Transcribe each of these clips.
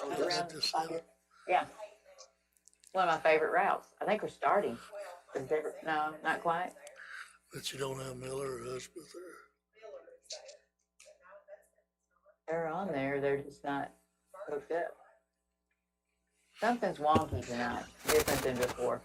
Goes Yes, around just by said here. it. Yeah. One of my favorite routes. I think we're starting. Is there, no, not quite. But you don't have Miller or Husband there. They're on there. They're just not hooked up. Something's wonky tonight, different than before.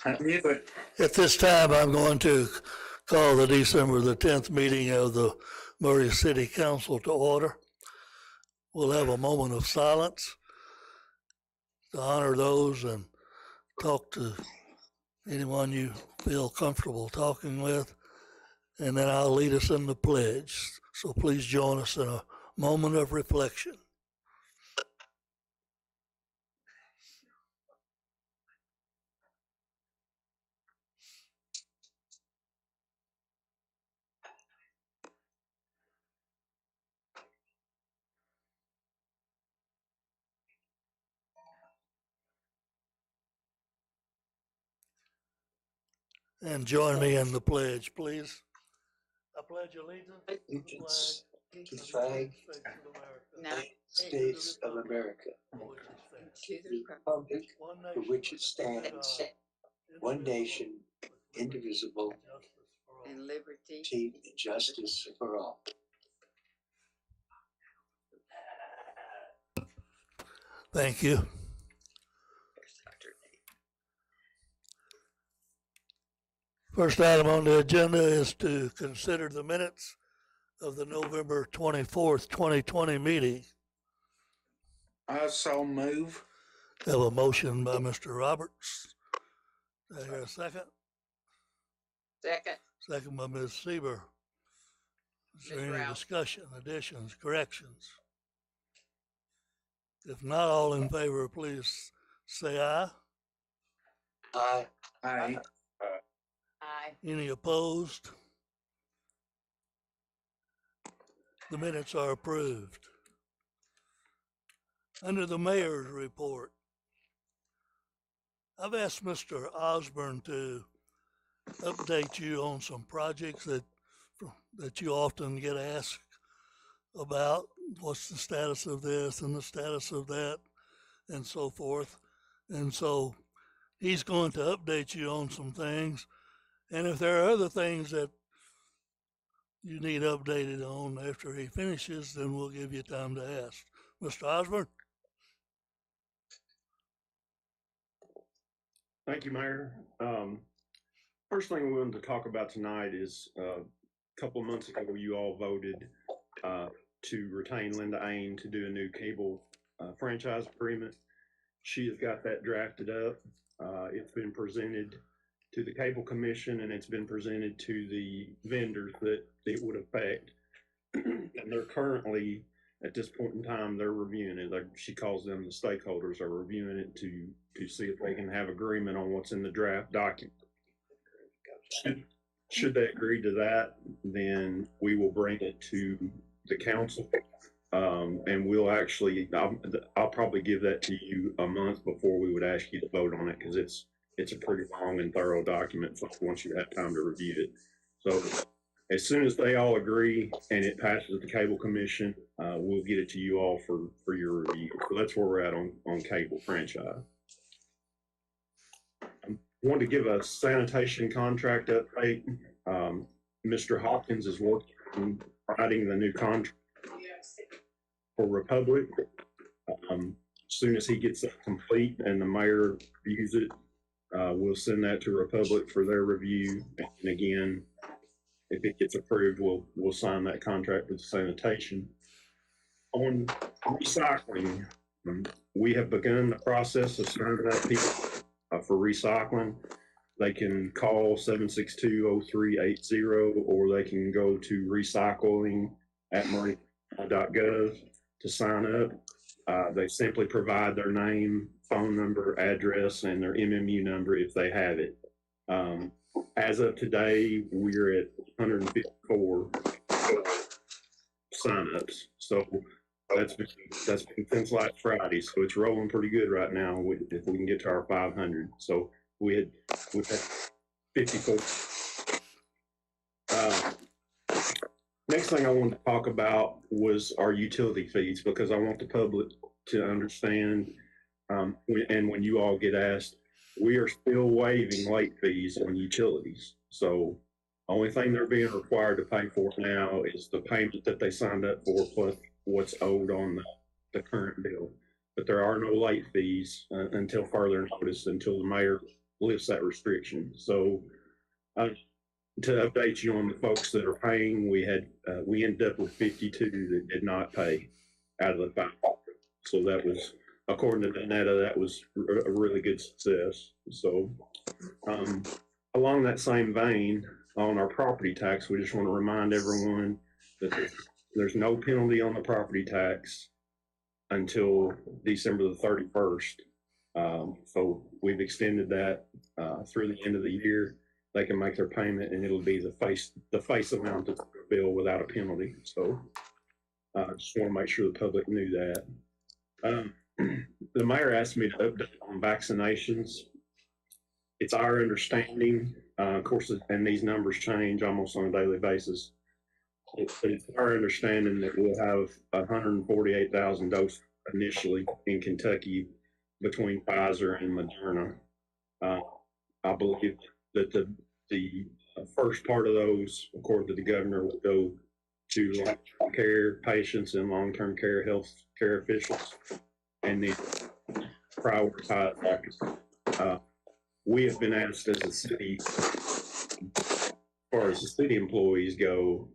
I knew it. At this time, I'm going to call the December the 10th meeting of the Murray City Council to order. We'll have a moment of silence to honor those and talk to anyone you feel comfortable talking with. And then I'll lead us in the pledge. So please join us in a moment of reflection. And join me in the pledge, please. I pledge allegiance Allegiance to the flag of the United States of America, to the republic for which it stands, one nation, indivisible, and liberty. and justice for all. Thank you. First item on the agenda is to consider the minutes of the November 24th, 2020 meeting. I so move. Have a motion by Mr. Roberts. Do I hear a second? Second. Second by Ms. Seaver. Is there Ms. any Ralph. discussion, additions, corrections? If not, all in favor, please say aye. Aye. Aye. Any opposed? The minutes are approved. Under the mayor's report, I've asked Mr. Osborne to update you on some projects that you often get asked about. What's the status of this and the status of that and so forth. And so he's going to update you on some things. And if there are other things that you need updated on after he finishes, then we'll give you time to ask. Mr. Osborne? Thank you, Mayor. First thing we wanted to talk about tonight is a couple of months ago, you all voted to retain Linda Ain to do a new cable franchise agreement. She has got that drafted up. It's been presented to the Cable Commission and it's been presented to the vendors that it would affect. And they're currently, at this point in time, they're reviewing it. She calls them the stakeholders are reviewing it to see if they can have agreement on what's in the draft document. Should they agree to that, then we will bring it to the council. And we'll actually, I'll probably give that to you a month before we would ask you to vote on it, because it's a pretty long and thorough document once you have time to review it. So as soon as they all agree and it passes the Cable Commission, we'll get it to you all for your review. So that's where we're at on cable franchise. I wanted to give a sanitation contract update. Mr. Hawkins is working on writing the new contract for Republic. As soon as he gets it complete and the mayor reviews it, we'll send that to Republic for their review. And again, if it gets approved, we'll sign that contract with sanitation. On recycling, we have begun the process of signing up people for recycling. They can call 762-0380 or they can go to recycling@murray.gov to sign up. They simply provide their name, phone number, address, and their MMU number if they have it. As of today, we're at 154 signups. So that's been since last Friday. So it's rolling pretty good right now if we can get to our 500. So we've had 54. Next thing I wanted to talk about was our utility fees, because I want the public to understand, and when you all get asked, we are still waiving late fees on utilities. So only thing they're being required to pay for now is the payment that they signed up for plus what's owed on the current bill. But there are no late fees until further notice, until the mayor lifts that restriction. So to update you on the folks that are paying, we ended up with 52 that did not pay out of the 500. So that was, according to Danetta, that was a really good success. So along that same vein, on our property tax, we just want to remind everyone that there's no penalty on the property tax until December the 31st. So we've extended that through the end of the year. They can make their payment and it'll be the face amount of the bill without a penalty. So I just want to make sure the public knew that. The mayor asked me to update on vaccinations. It's our understanding, of course, and these numbers change almost on a daily basis. It's our understanding that we'll have 148,000 doses initially in Kentucky between Pfizer and Moderna. I believe that the first part of those, according to the governor, will go to long-term care patients and long-term care health care officials, and then prioritize that. We have been asked as a city, as far as the city employees go,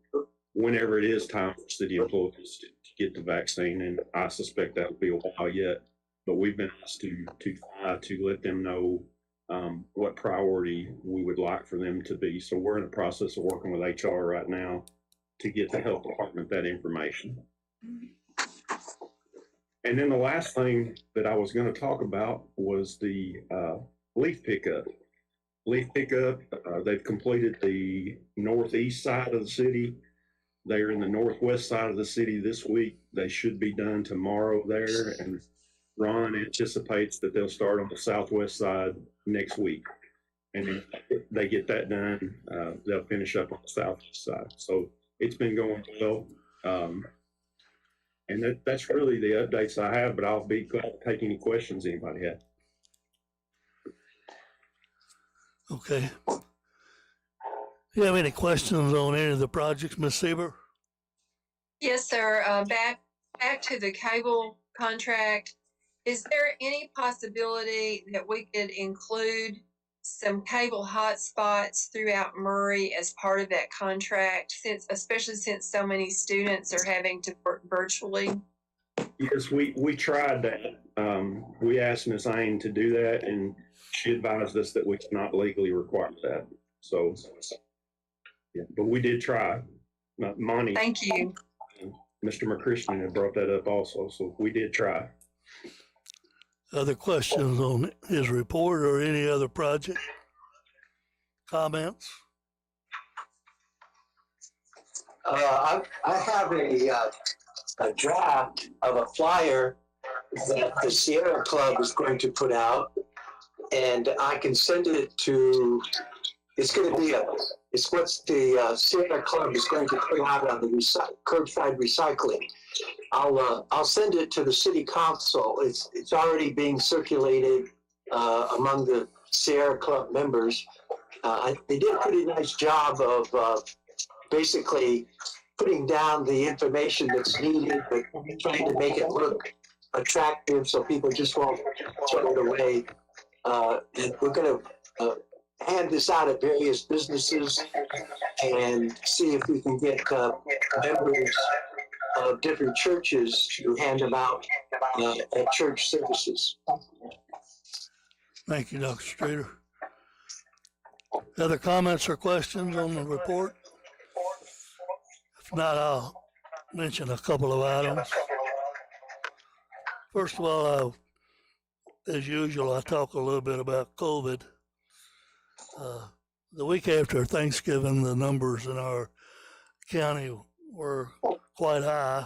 whenever it is time for city employees to get the vaccine, and I suspect that will be a while yet, but we've been asked to try to let them know what priority we would like for them to be. So we're in the process of working with HR right now to get the health department that information. And then the last thing that I was going to talk about was the leaf pickup. Leaf pickup, they've completed the northeast side of the city. They're in the northwest side of the city this week. They should be done tomorrow there. And Ron anticipates that they'll start on the southwest side next week. And if they get that done, they'll finish up on the southeast side. So it's been going well. And that's really the updates I have, but I'll be glad to take any questions anybody has. Okay. Do you have any questions on any of the projects, Ms. Sieber? Yes, sir. Back to the cable contract. Is there any possibility that we could include some cable hotspots throughout Murray as part of that contract, especially since so many students are having to work virtually? Yes, we tried that. We asked Ms. Ain to do that, and she advised us that we cannot legally require that. So, yeah, but we did try. Monty. Thank you. Mr. McChristian had brought that up also, so we did try. Other questions on his report or any other project? Comments? I have a draft of a flyer that the Sierra Club is going to put out, and I can send it to, it's going to be it's what the Sierra Club is going to put out on the curbside recycling. I'll send it to the city council. It's already being circulated among the Sierra Club members. They did a pretty nice job of basically putting down the information that's needed, but trying to make it look attractive so people just won't throw it away. And we're going to hand this out at various businesses and see if we can get members of different churches to hand them out at church services. Thank you, Dr. Streeter. Other comments or questions on the report? If not, I'll mention a couple of items. First of all, as usual, I talk a little bit about COVID. The week after Thanksgiving, the numbers in our county were quite high.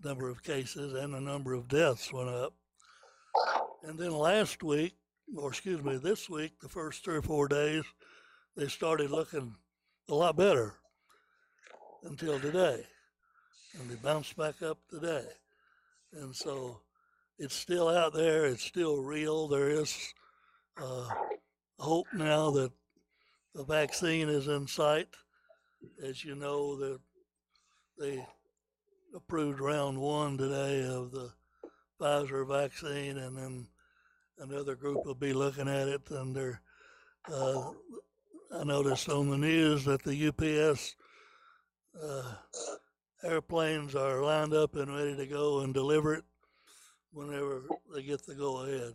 Number of cases and the number of deaths went up. And then last week, or excuse me, this week, the first 3 or 4 days, they started looking a lot better until today. And they bounced back up today. And so it's still out there. It's still real. There is hope now that the vaccine is in sight. As you know, that they approved round 1 today of the Pfizer vaccine, and then another group will be looking at it. And they're, I noticed on the news that the UPS airplanes are lined up and ready to go and deliver it whenever they get the go ahead.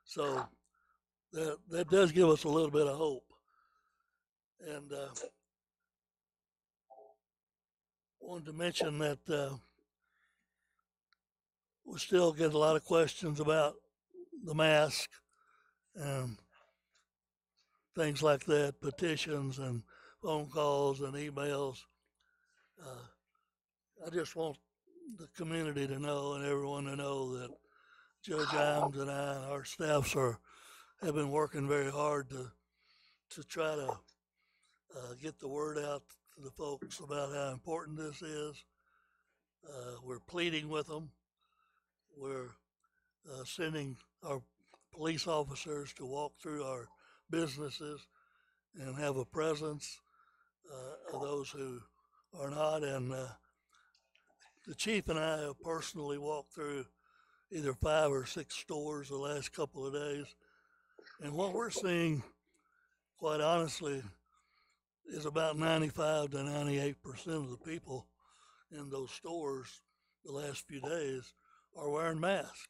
So that does give us a little bit of hope. And wanted to mention that we still get a lot of questions about the mask and things like that, petitions and phone calls and emails. I just want the community to know and everyone to know that Judge Imes and I and our staffs have been working very hard to try to get the word out to the folks about how important this is. We're pleading with them. We're sending our police officers to walk through our businesses and have a presence of those who are not. And the chief and I have personally walked through either 5 or 6 stores the last couple of days. And what we're seeing, quite honestly, is about 95 to 98% of the people in those stores the last few days are wearing masks.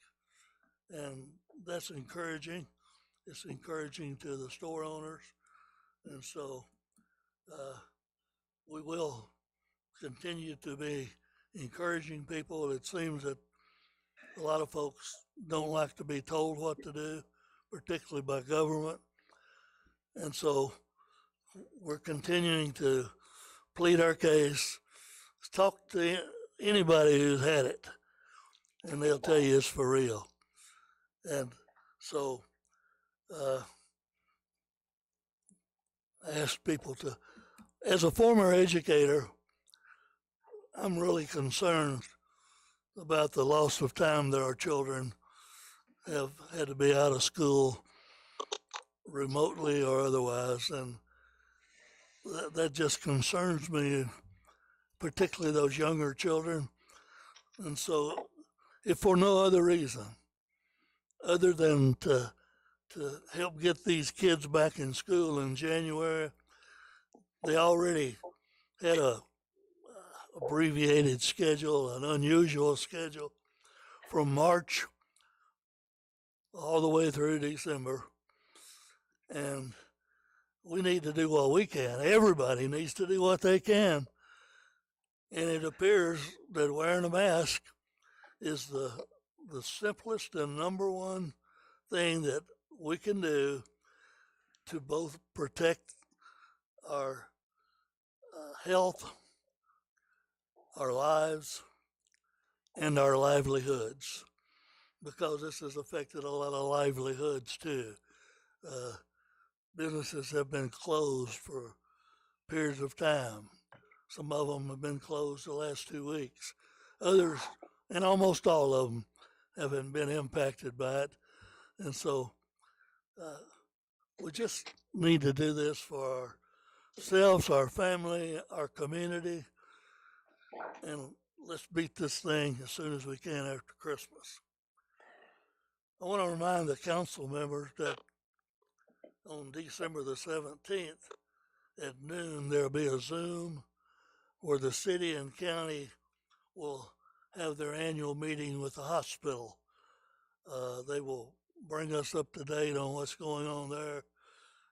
And that's encouraging. It's encouraging to the store owners. And so we will continue to be encouraging people. It seems that a lot of folks don't like to be told what to do, particularly by government. And so we're continuing to plead our case, talk to anybody who's had it, and they'll tell you it's for real. And so I ask people to, as a former educator, I'm really concerned about the loss of time that our children have had to be out of school remotely or otherwise. And that just concerns me, particularly those younger children. And so, if for no other reason, other than to help get these kids back in school in January, they already had a abbreviated schedule, an unusual schedule from March all the way through December. And we need to do what we can. Everybody needs to do what they can. And it appears that wearing a mask is the simplest and number one thing that we can do to both protect our health, our lives, and our livelihoods, because this has affected a lot of livelihoods too. Businesses have been closed for periods of time. Some of them have been closed the last 2 weeks. Others, and almost all of them, haven't been impacted by it. And so we just need to do this for ourselves, our family, our community, and let's beat this thing as soon as we can after Christmas. I want to remind the council members that on December the 17th at noon, there'll be a Zoom where the city and county will have their annual meeting with the hospital. They will bring us up to date on what's going on there.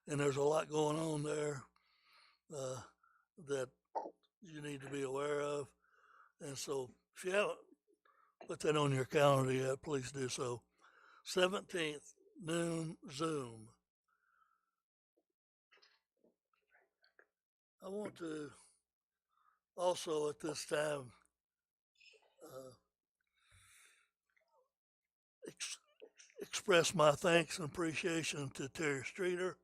And there's a lot going on there that you need to be aware of. And so if you haven't put that on your calendar yet, please do so. 17th, noon, Zoom. I want to also at this time express my thanks and appreciation to Terry Streeter.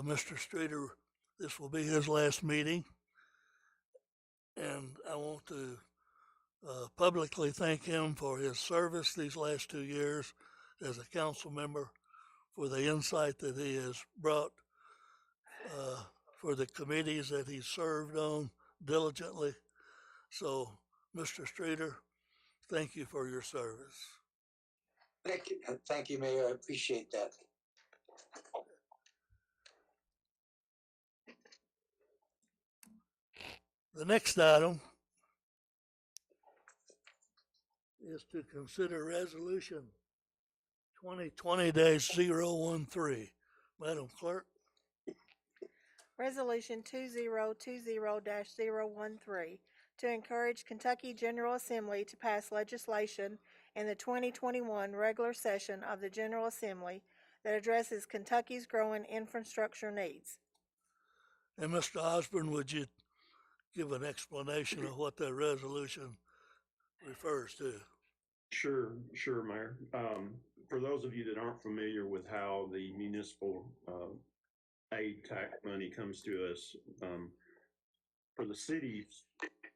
Mr. Streeter, this will be his last meeting. And I want to publicly thank him for his service these last 2 years as a council member, for the insight that he has brought, for the committees that he served on diligently. So, Mr. Streeter, thank you for your service. Thank you, Mayor. I appreciate that. The next item is to consider resolution 2020-013. Madam Clerk. Resolution 2020-013 to encourage Kentucky General Assembly to pass legislation in the 2021 regular session of the General Assembly that addresses Kentucky's growing infrastructure needs. And Mr. Osborne, would you give an explanation of what that resolution refers to? Sure, Mayor. For those of you that aren't familiar with how the municipal aid tax money comes to us, for the cities,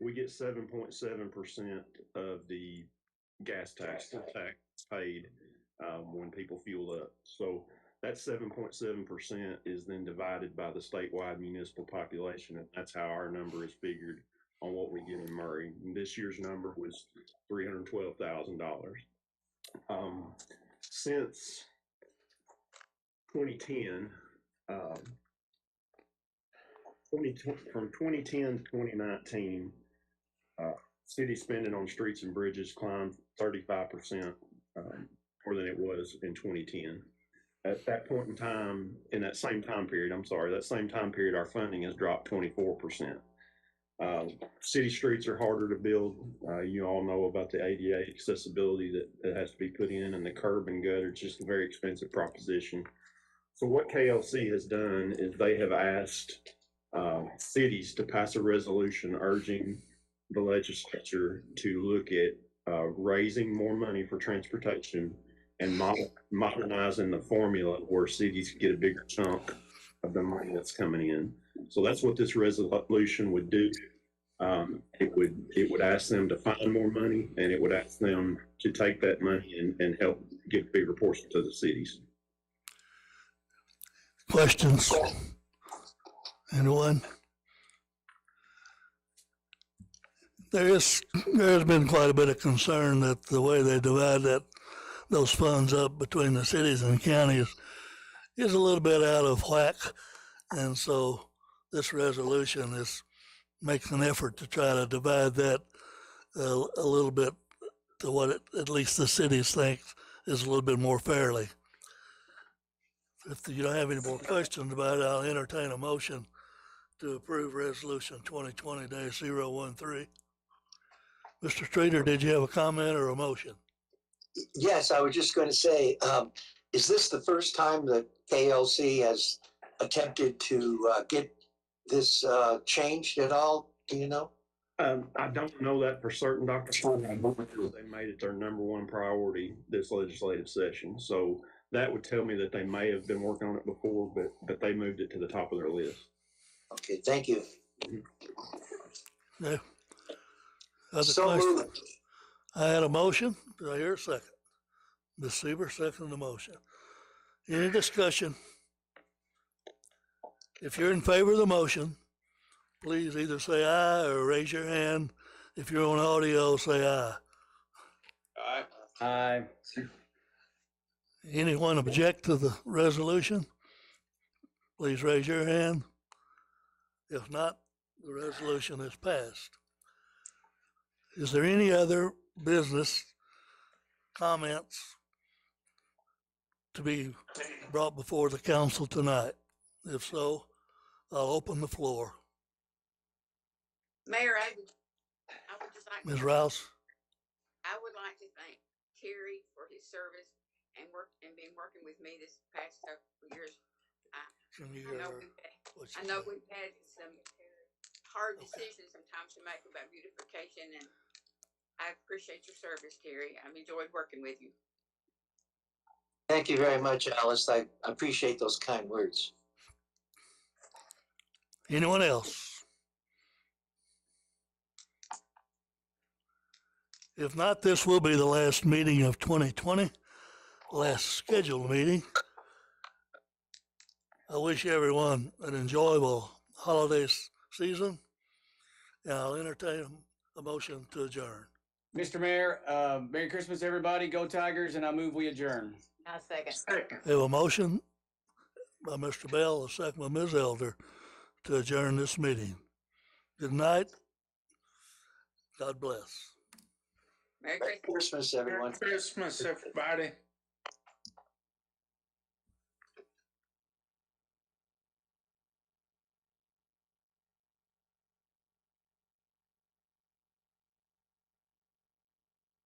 we get 7.7% of the gas tax paid when people fuel up. So that 7.7% is then divided by the statewide municipal population, and that's how our number is figured on what we get in Murray. And this year's number was $312,000. Since 2010, from 2010 to 2019, city spending on streets and bridges climbed 35% more than it was in 2010. At that point in time, in that same time period, our funding has dropped 24%. City streets are harder to build. You all know about the ADA accessibility that has to be put in, and the curb and gutter. It's just a very expensive proposition. So what KLC has done is they have asked cities to pass a resolution urging the legislature to look at raising more money for transportation and modernizing the formula where cities get a bigger chunk of the money that's coming in. So that's what this resolution would do. It would ask them to find more money, and it would ask them to take that money and help give a bigger portion to the cities. Questions? Anyone? There has been quite a bit of concern that the way they divide those funds up between the cities and counties is a little bit out of whack, and so this resolution makes an effort to try to divide that a little bit to what at least the cities think is a little bit more fairly. If you don't have any more questions about it, I'll entertain a motion to approve resolution 2020-013. Mr. Streeter, did you have a comment or a motion? Yes, I was just going to say, is this the first time that KLC has attempted to get this changed at all? Do you know? I don't know that for certain, Dr. Ford. I know they made it their number one priority this legislative session. So that would tell me that they may have been working on it before, but they moved it to the top of their list. Okay, thank you. No. Other So questions? moved. I had a motion. Do I hear a second? Ms. Sieber, second the motion. Any discussion? If you're in favor of the motion, please either say aye or raise your hand. If you're on audio, say aye. Aye. Aye. Anyone object to the resolution? Please raise your hand. If not, the resolution is passed. Is there any other business comments to be brought before the council tonight? If so, I'll open the floor. Mayor, I would just like. Ms. Rouse? I would like to thank Terry for his service and been working with me this past couple of years. Can you I hear know her? we've had some hard decisions sometimes to make about beautification, and I appreciate your service, Terry. I've enjoyed working with you. Thank you very much, Alice. I appreciate those kind words. Anyone else? If not, this will be the last meeting of 2020, last scheduled meeting. I wish everyone an enjoyable holiday season, and I'll entertain a motion to adjourn. Mr. Mayor, Merry Christmas, everybody. Go Tigers, and I move we adjourn. Now second. We have a motion by Mr. Bell, a second by Ms. Elder, to adjourn this meeting. Good night. God bless. Merry Merry Christmas. Christmas, everyone. Merry Christmas, everybody.